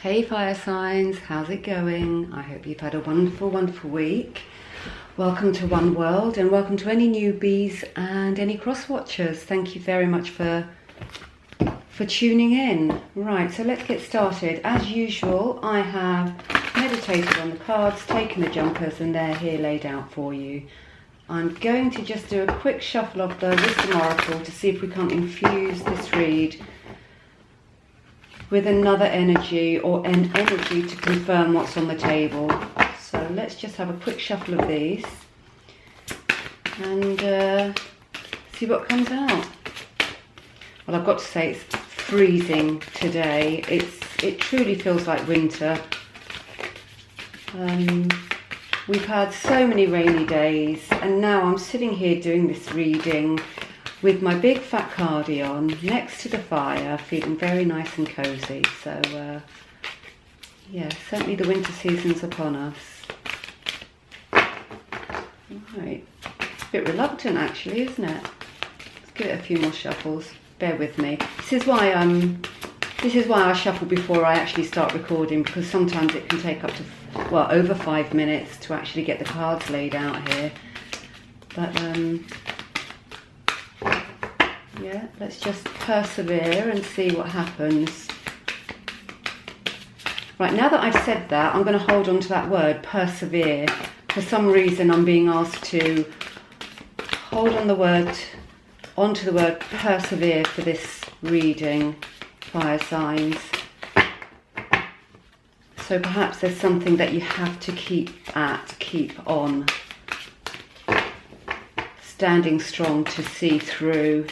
Hey fire signs, how's it going? I hope you've had a wonderful week. Welcome to One World and welcome to any newbies and any cross watchers. Thank you very much for tuning in. Right, so let's get started. As usual, I have meditated on the cards, taken the jumpers, and they're here laid out for you. I'm going to just do a quick shuffle of the Wisdom Oracle to see if we can't infuse this read with another energy or an energy to confirm what's on the table. So let's just have a quick shuffle of these and see what comes out. Well, I've got to say it's freezing today. It truly feels like winter. We've had so many rainy days, and now I'm sitting here doing this reading with my big fat cardigan next to the fire, feeling very nice and cosy. So yeah, certainly the winter season's upon us. Right, it's a bit reluctant actually, isn't it? Let's give it a few more shuffles. Bear with me. This is why I shuffle before I actually start recording, because sometimes it can take up to, well, over 5 minutes to actually get the cards laid out here. But yeah, let's just persevere and see what happens. Right, now that I've said that, I'm going to hold on to that word, persevere. For some reason, I'm being asked to hold on onto the word persevere for this reading, fire signs. So perhaps there's something that you have to keep on. Standing strong to see through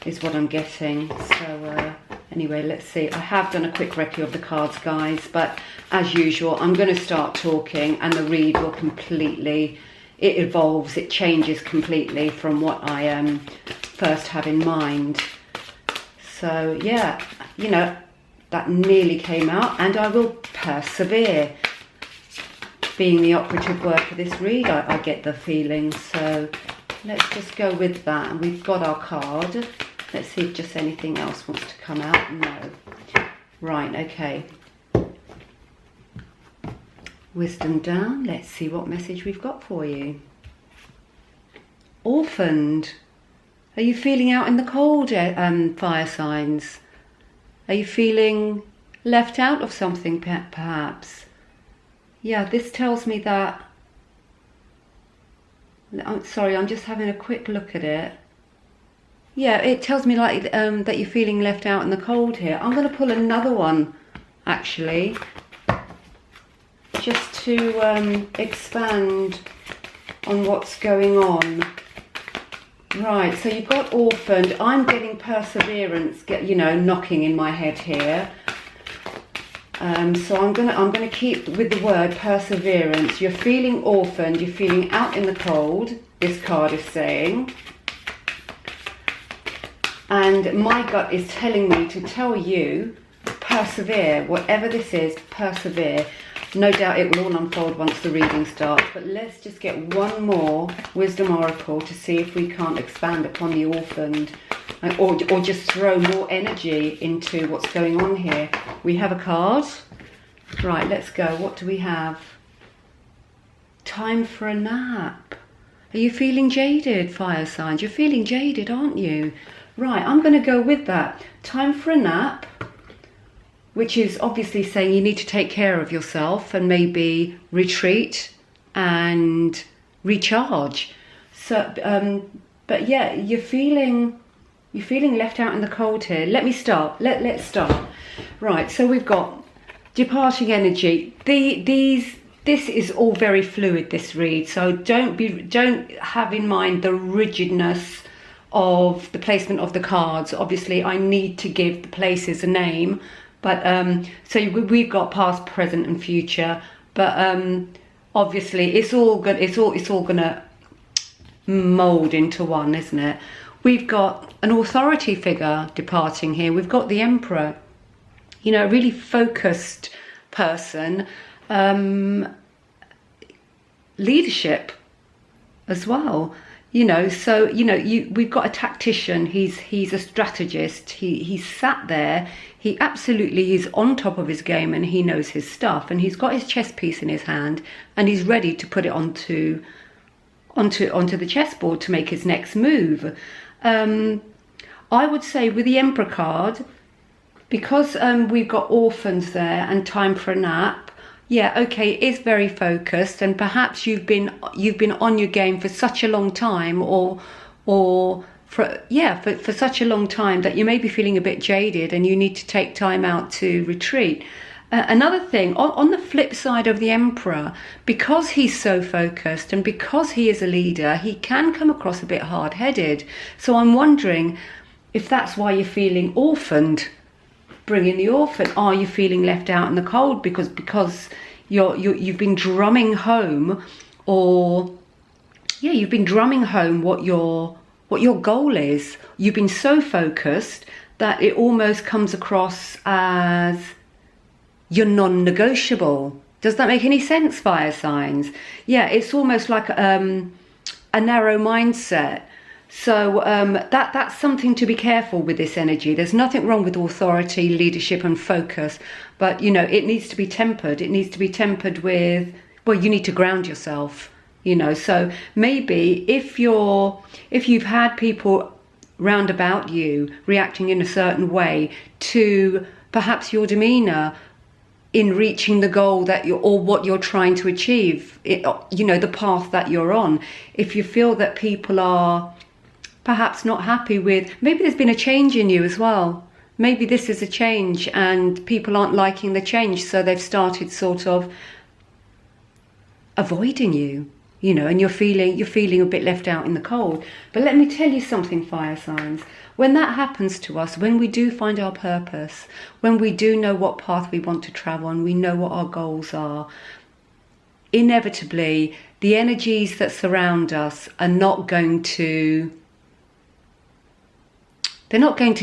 is what I'm getting. So anyway, let's see. I have done a quick recce of the cards, guys, but as usual, I'm going to start talking and the read will completely, it evolves, it changes completely from what I first have in mind. So yeah, you know, that nearly came out, and I will persevere. Being the operative word for this read, I get the feeling. So let's just go with that. And we've got our card. Let's see if just anything else wants to come out. No. Right, okay. Wisdom down. Let's see what message we've got for you. Orphaned. Are you feeling out in the cold, fire signs? Are you feeling left out of something, perhaps? Yeah, this tells me that... I'm sorry, I'm just having a quick look at it. Yeah, it tells me like that you're feeling left out in the cold here. I'm going to pull another one, actually, just to expand on what's going on. Right, so you've got orphaned. I'm getting perseverance, knocking in my head here. So I'm gonna keep with the word perseverance. You're feeling orphaned. You're feeling out in the cold. This card is saying, and my gut is telling me to tell you, persevere. Whatever this is, persevere. No doubt it will all unfold once the reading starts, but let's just get one more Wisdom Oracle to see if we can't expand upon the orphaned, or just throw more energy into what's going on here. We have a card. Right, let's go. What do we have? Time for a nap. Are you feeling jaded, fire signs? You're feeling jaded, aren't you? Right, I'm going to go with that. Time for a nap, which is obviously saying you need to take care of yourself and maybe retreat and recharge. So, but yeah, you're feeling left out in the cold here. Let me start. Let's start. Right. So we've got departing energy. This is all very fluid, this read. So don't have in mind the rigidness of the placement of the cards. Obviously, I need to give the places a name. But so we've got past, present, and future. But obviously, it's all good. It's all gonna mold into one, isn't it? We've got an authority figure departing here. We've got the Emperor. You know, a really focused person. Leadership as well. You know, so we've got a tactician. He's a strategist. He's sat there. He absolutely is on top of his game, and he knows his stuff, and he's got his chess piece in his hand, and he's ready to put it onto the chessboard to make his next move. I would say with the Emperor card, because we've got orphans there and time for a nap, yeah, okay, it is very focused, and perhaps you've been on your game for such a long time, or for such a long time that you may be feeling a bit jaded and you need to take time out to retreat. Another thing, on the flip side of the Emperor, because he's so focused and because he is a leader, he can come across a bit hard-headed. So I'm wondering if that's why you're feeling orphaned. Bring in the orphan. Are you feeling left out in the cold because you've been drumming home, or you've been drumming home what your goal is. You've been so focused that it almost comes across as you're non-negotiable. Does that make any sense, fire signs? Yeah, it's almost like a narrow mindset. So that's something to be careful with this energy. There's nothing wrong with authority, leadership and focus, but it needs to be tempered. It needs to be tempered with, well, you need to ground yourself, so maybe if you've had people round about you reacting in a certain way to perhaps your demeanor in reaching the goal or what you're trying to achieve, the path that you're on, if you feel that people are perhaps not happy with, maybe there's been a change in you as well. Maybe this is a change and people aren't liking the change, so they've started sort of avoiding you, and you're feeling a bit left out in the cold. But let me tell you something, fire signs. When that happens to us, when we do find our purpose, when we do know what path we want to travel and we know what our goals are, inevitably the energies that surround us are not going to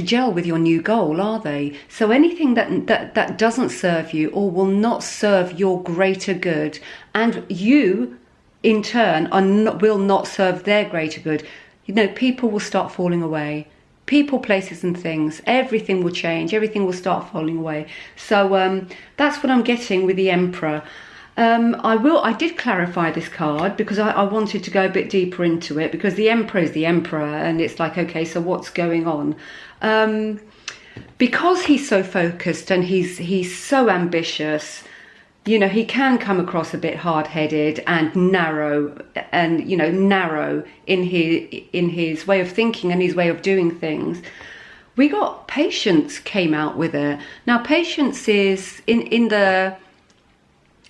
gel with your new goal, are they? So anything that doesn't serve you or will not serve your greater good, and you in turn will not serve their greater good, people will start falling away. People, places and things, everything will change, everything will start falling away. So that's what I'm getting with the Emperor. I did clarify this card because I wanted to go a bit deeper into it, because the Emperor is the Emperor, and it's like, okay, so what's going on? Because he's so focused and he's so ambitious, he can come across a bit hard-headed and narrow in his way of thinking and his way of doing things. We got Patience came out with it. Now, Patience is in the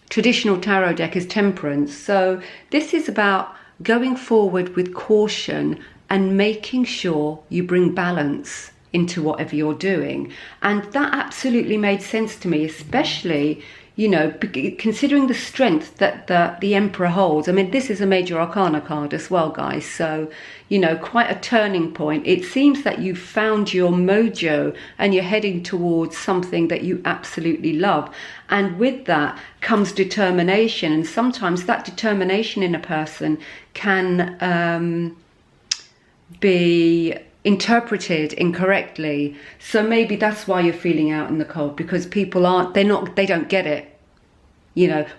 traditional tarot deck is Temperance. So this is about going forward with caution and making sure you bring balance into whatever you're doing. And that absolutely made sense to me, especially, considering the strength that the Emperor holds. I mean, this is a major arcana card as well, guys. So, quite a turning point. It seems that you've found your mojo and you're heading towards something that you absolutely love. And with that comes determination. And sometimes that determination in a person can be interpreted incorrectly. So maybe that's why you're feeling out in the cold, because people they don't get it,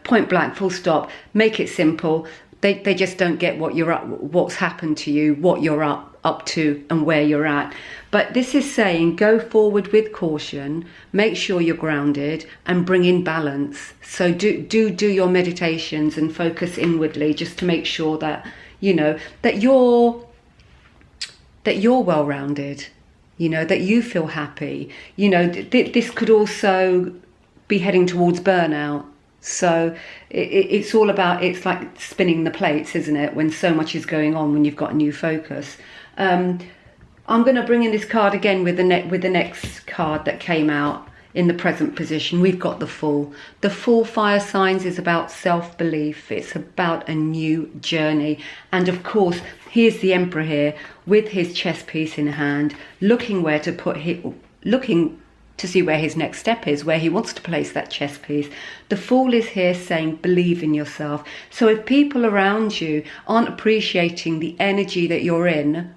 point blank, full stop, make it simple. They just don't get what's happened to you, what you're up to and where you're at. But this is saying go forward with caution, make sure you're grounded and bring in balance. So do your meditations and focus inwardly, just to make sure that that you're well-rounded, that you feel happy. This could also be heading towards burnout. So it's all about, it's like spinning the plates, isn't it? When so much is going on, when you've got a new focus. I'm going to bring in this card again with the next card that came out in the present position. We've got the Fool. The Fool, fire signs, is about self-belief. It's about a new journey. And of course, here's the Emperor here with his chess piece in hand, looking to see where his next step is, where he wants to place that chess piece. The Fool is here saying, believe in yourself. So if people around you aren't appreciating the energy that you're in,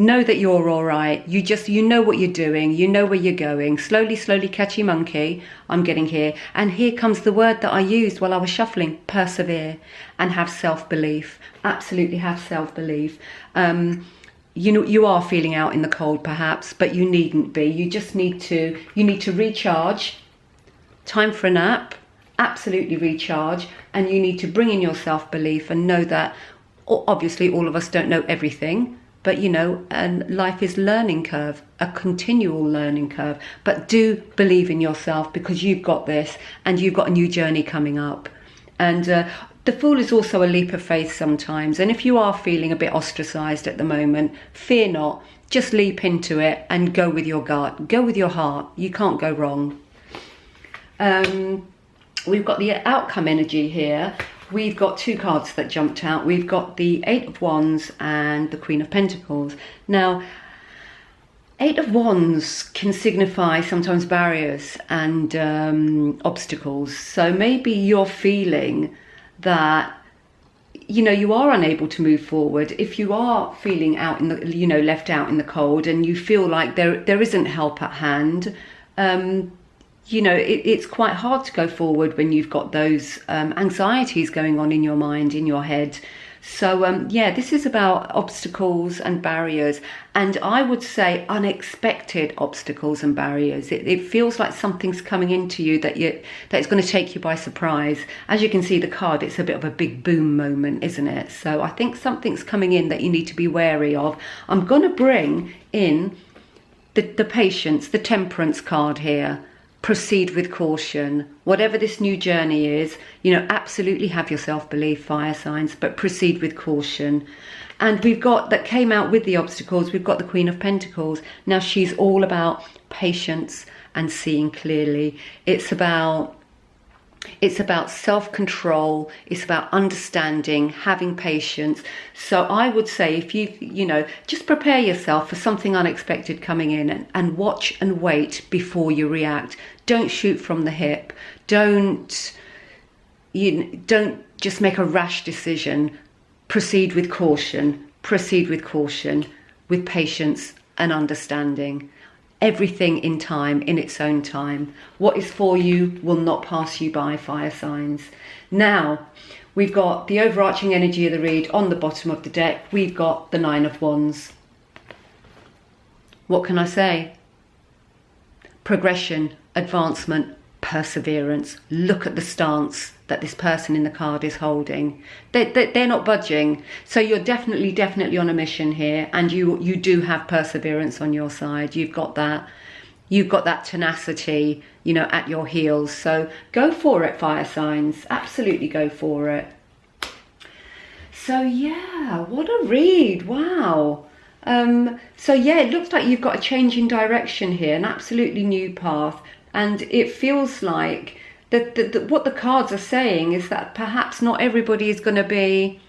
Know that you're all right. You know what you're doing. You know where you're going. Slowly, slowly, catchy monkey. I'm getting here. And here comes the word that I used while I was shuffling. Persevere and have self-belief. Absolutely have self-belief. You know, you are feeling out in the cold perhaps, but you needn't be. You just need to recharge. Time for a nap. Absolutely recharge. And you need to bring in your self-belief and know that obviously all of us don't know everything. But, you know, and life is learning curve, a continual learning curve. But do believe in yourself, because you've got this and you've got a new journey coming up. And the Fool is also a leap of faith sometimes. And if you are feeling a bit ostracized at the moment, fear not. Just leap into it and go with your gut. Go with your heart. You can't go wrong. We've got the outcome energy here. We've got two cards that jumped out. We've got the Eight of Wands and the Queen of Pentacles. Now, Eight of Wands can signify sometimes barriers and obstacles. So maybe you're feeling that, you know, you are unable to move forward. If you are feeling out in the, you know, left out in the cold, and you feel like there isn't help at hand, you know, it's quite hard to go forward when you've got those anxieties going on in your mind, in your head. So, yeah, this is about obstacles and barriers. And I would say unexpected obstacles and barriers. It feels like something's coming into you that it's going to take you by surprise. As you can see, the card, it's a bit of a big boom moment, isn't it? So I think something's coming in that you need to be wary of. I'm going to bring in the patience, the temperance card here. Proceed with caution. Whatever this new journey is, you know, absolutely have your self-belief, fire signs, but proceed with caution. And we've got, that came out with the obstacles, we've got the Queen of Pentacles. Now she's all about patience and seeing clearly. It's about self-control. It's about understanding, having patience. So I would say, if you know, just prepare yourself for something unexpected coming in, and watch and wait before you react. Don't shoot from the hip. Don't just make a rash decision. Proceed with caution. Proceed with caution, with patience and understanding. Everything in time, in its own time. What is for you will not pass you by, fire signs. Now, we've got the overarching energy of the read on the bottom of the deck. We've got the Nine of Wands. What can I say? Progression, advancement, perseverance. Look at the stance that this person in the card is holding. They're not budging. So you're definitely on a mission here, and you do have perseverance on your side. You've got that tenacity, you know, at your heels. So go for it, fire signs. Absolutely go for it. So yeah, what a read. Wow. So yeah, it looks like you've got a change in direction here, an absolutely new path. And it feels like that what the cards are saying is that perhaps not everybody is going to be,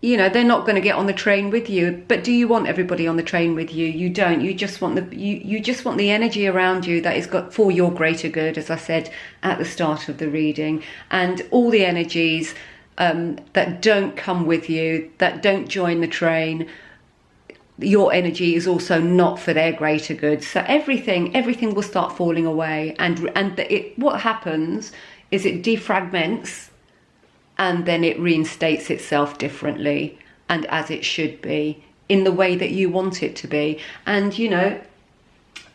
you know, they're not going to get on the train with you. But do you want everybody on the train with you? You don't. You just want you just want the energy around you that is got for your greater good, as I said at the start of the reading. And all the energies that don't come with you, that don't join the train, your energy is also not for their greater good. So everything will start falling away, and what happens is it defragments, and then it reinstates itself differently and as it should be, in the way that you want it to be. And you know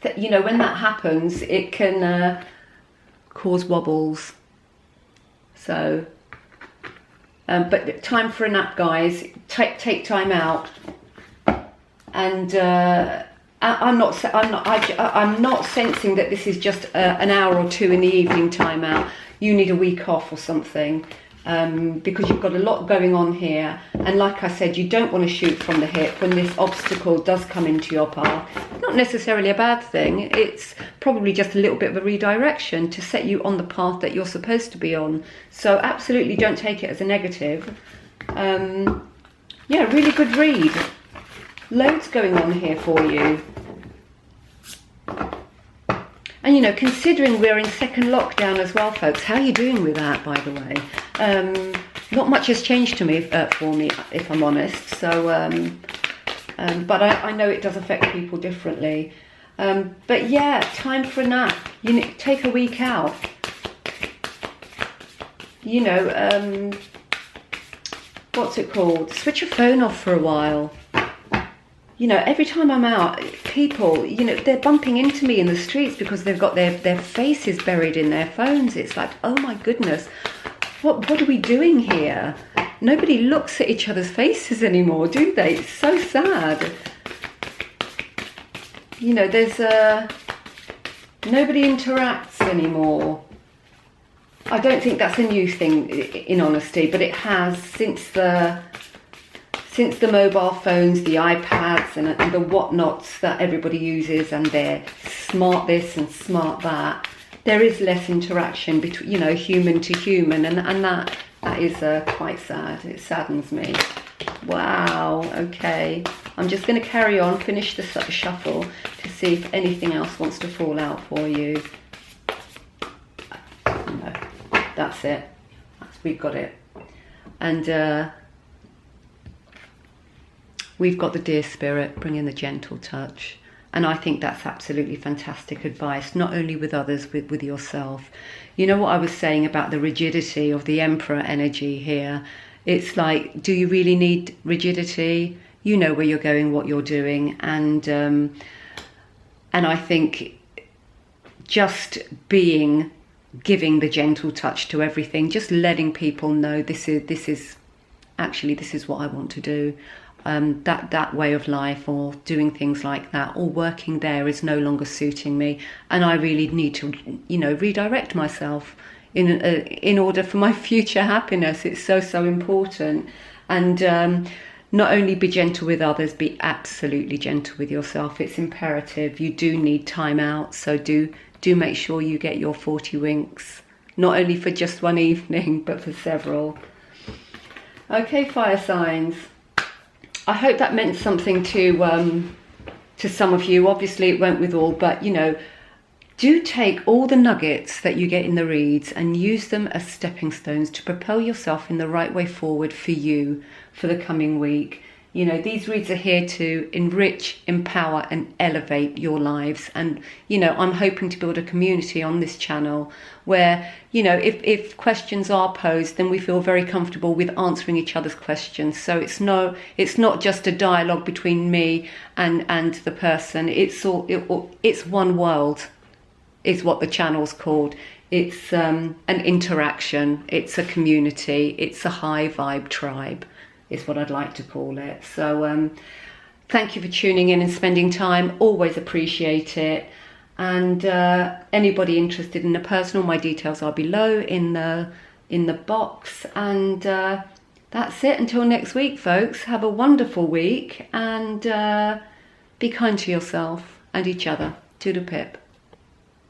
when that happens, it can cause wobbles. So but time for a nap, guys. Take time out. And I'm not sensing that this is just an hour or two in the evening time out. You need a week off or something, because you've got a lot going on here. And like I said, you don't want to shoot from the hip when this obstacle does come into your path. Not necessarily a bad thing. It's probably just a little bit of a redirection to set you on the path that you're supposed to be on. So absolutely don't take it as a negative. Yeah, really good read. Loads going on here for you. And you know, considering we're in second lockdown as well, folks, how are you doing with that, by the way? Not much has changed to me for me, if I'm honest. So but I know it does affect people differently. But yeah, time for a nap. You know, take a week out. You know, what's it called? Switch your phone off for a while. You know, every time I'm out, people, you know, they're bumping into me in the streets because they've got their faces buried in their phones. It's like, oh my goodness, what are we doing here? Nobody looks at each other's faces anymore, do they? It's so sad. You know, there's nobody interacts anymore. I don't think that's a new thing, in honesty, but it has since the mobile phones, the iPads and the whatnots that everybody uses, and their smart this and smart that. There is less interaction between, you know, human to human, and that is quite sad. It saddens me. Wow. Okay. I'm just going to carry on, finish the shuffle to see if anything else wants to fall out for you. No, that's it. We've got it. And we've got the dear spirit bringing the gentle touch. And I think that's absolutely fantastic advice, not only with others, with yourself. You know what I was saying about the rigidity of the Emperor energy here? It's like, do you really need rigidity? You know where you're going, what you're doing. And I think just giving the gentle touch to everything, just letting people know this is what I want to do. That way of life, or doing things like that, or working there, is no longer suiting me, and I really need to, you know, redirect myself in order for my future happiness. It's so important. And not only be gentle with others, be absolutely gentle with yourself. It's imperative. You do need time out, so do make sure you get your 40 winks, not only for just one evening but for several. Okay, fire signs, I hope that meant something to some of you. Obviously it won't with all, but you know, do take all the nuggets that you get in the reads and use them as stepping stones to propel yourself in the right way forward for you for the coming week. You know, these reads are here to enrich, empower and elevate your lives. And, you know, I'm hoping to build a community on this channel where, you know, if questions are posed, then we feel very comfortable with answering each other's questions. So it's not just a dialogue between me and the person. It's one world is what the channel's called. It's an interaction. It's a community. It's a high vibe tribe, is what I'd like to call it. So thank you for tuning in and spending time. Always appreciate it. And anybody interested in a personal, my details are below in the box. And that's it. Until next week, folks. Have a wonderful week, and be kind to yourself and each other. Toodle pip.